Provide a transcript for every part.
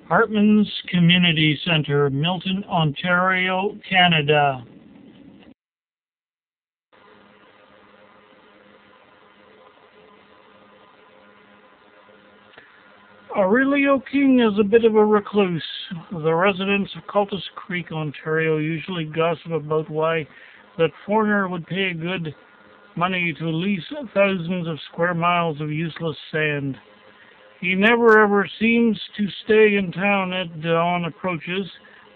Hartman's Community Centre, Milton, Ontario, Canada. Aurelio King is a bit of a recluse. The residents of Cultus Creek, Ontario, usually gossip about why that foreigner would pay good money to lease thousands of square miles of useless sand. He never ever seems to stay in town at dawn approaches,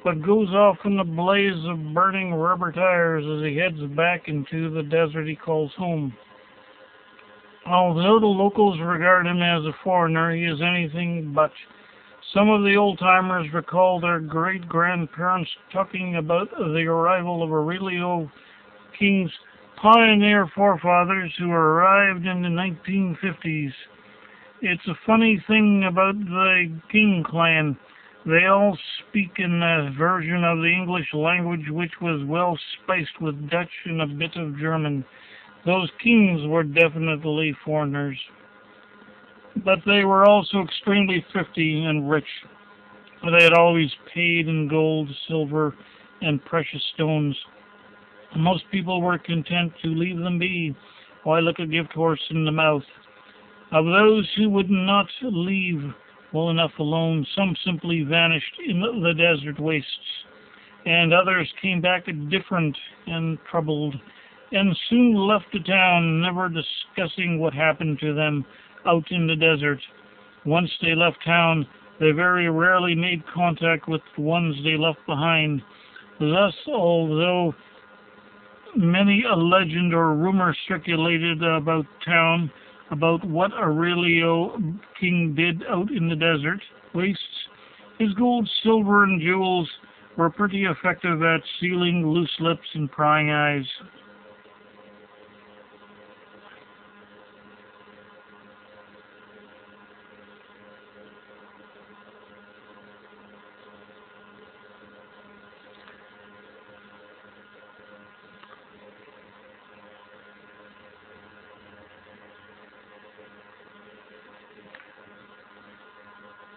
but goes off in a blaze of burning rubber tires as he heads back into the desert he calls home. Although the locals regard him as a foreigner, he is anything but. Some of the old-timers recall their great-grandparents talking about the arrival of Aurelio King's pioneer forefathers who arrived in the 1950s. It's a funny thing about the King clan. They all speak in a version of the English language which was well spiced with Dutch and a bit of German. Those kings were definitely foreigners. But they were also extremely thrifty and rich. They had always paid in gold, silver, and precious stones. Most people were content to leave them be. Why look a gift horse in the mouth? Of those who would not leave well enough alone, some simply vanished in the desert wastes, and others came back different and troubled, and soon left the town, never discussing what happened to them out in the desert. Once they left town, they very rarely made contact with the ones they left behind. Thus, although many a legend or rumor circulated about town about what Aurelio King did out in the desert wastes, his gold, silver, and jewels were pretty effective at sealing loose lips and prying eyes.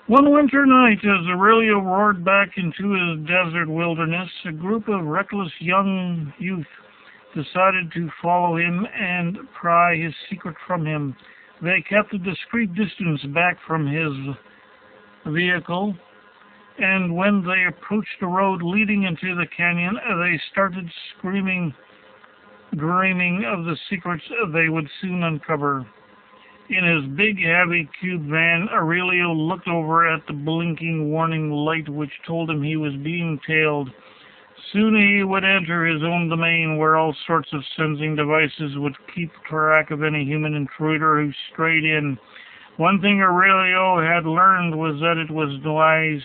One winter night, as Aurelio roared back into his desert wilderness, a group of reckless young youth decided to follow him and pry his secret from him. They kept a discreet distance back from his vehicle, and when they approached the road leading into the canyon, they started screaming, dreaming of the secrets they would soon uncover. In his big, heavy cube van, Aurelio looked over at the blinking warning light which told him he was being tailed. Soon he would enter his own domain where all sorts of sensing devices would keep track of any human intruder who strayed in. One thing Aurelio had learned was that it was wise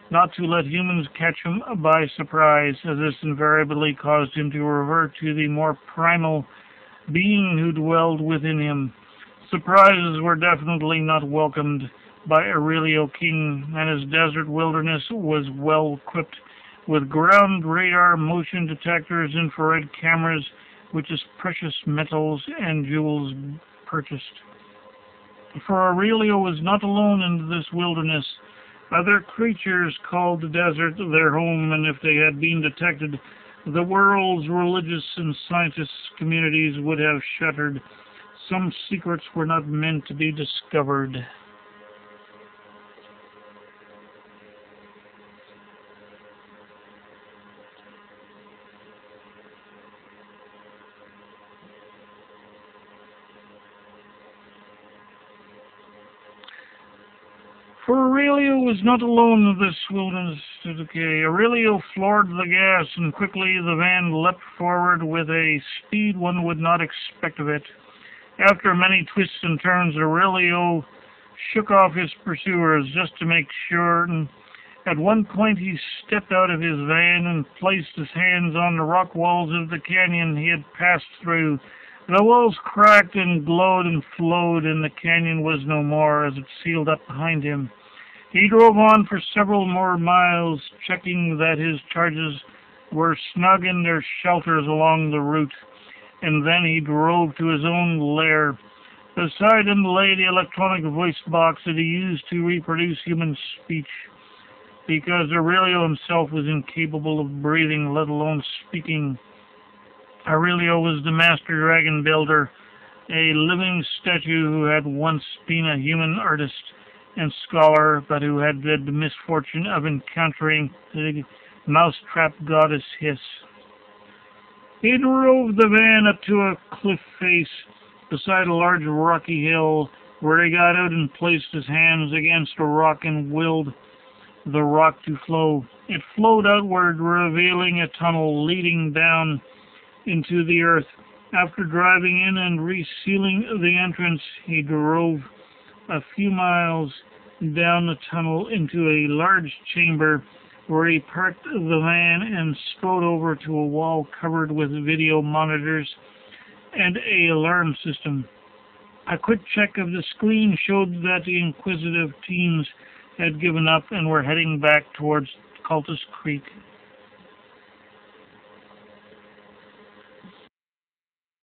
not to let humans catch him by surprise, as this invariably caused him to revert to the more primal being who dwelled within him. Surprises were definitely not welcomed by Aurelio King, and his desert wilderness was well equipped with ground radar, motion detectors, infrared cameras, which is precious metals and jewels purchased. For Aurelio was not alone in this wilderness. Other creatures called the desert their home, and if they had been detected, the world's religious and scientist communities would have shuddered. Some secrets were not meant to be discovered. For Aurelio was not alone in this wilderness to decay. Aurelio floored the gas, and quickly the van leapt forward with a speed one would not expect of it. After many twists and turns, Aurelio shook off his pursuers just to make sure, and at one point he stepped out of his van and placed his hands on the rock walls of the canyon he had passed through. The walls cracked and glowed and flowed, and the canyon was no more as it sealed up behind him. He drove on for several more miles, checking that his charges were snug in their shelters along the route, and then he drove to his own lair. Beside him lay the electronic voice box that he used to reproduce human speech. because Aurelio himself was incapable of breathing, let alone speaking. Aurelio was the master dragon builder, a living statue who had once been a human artist and scholar, but who had the misfortune of encountering the mousetrap goddess Histh. He drove the van up to a cliff face beside a large rocky hill, where he got out and placed his hands against a rock and willed the rock to flow. It flowed outward, revealing a tunnel leading down into the earth. After driving in and resealing the entrance, he drove a few miles down the tunnel into a large chamber where he parked the van and strode over to a wall covered with video monitors and an alarm system. A quick check of the screen showed that the inquisitive teens had given up and were heading back towards Cultist Creek.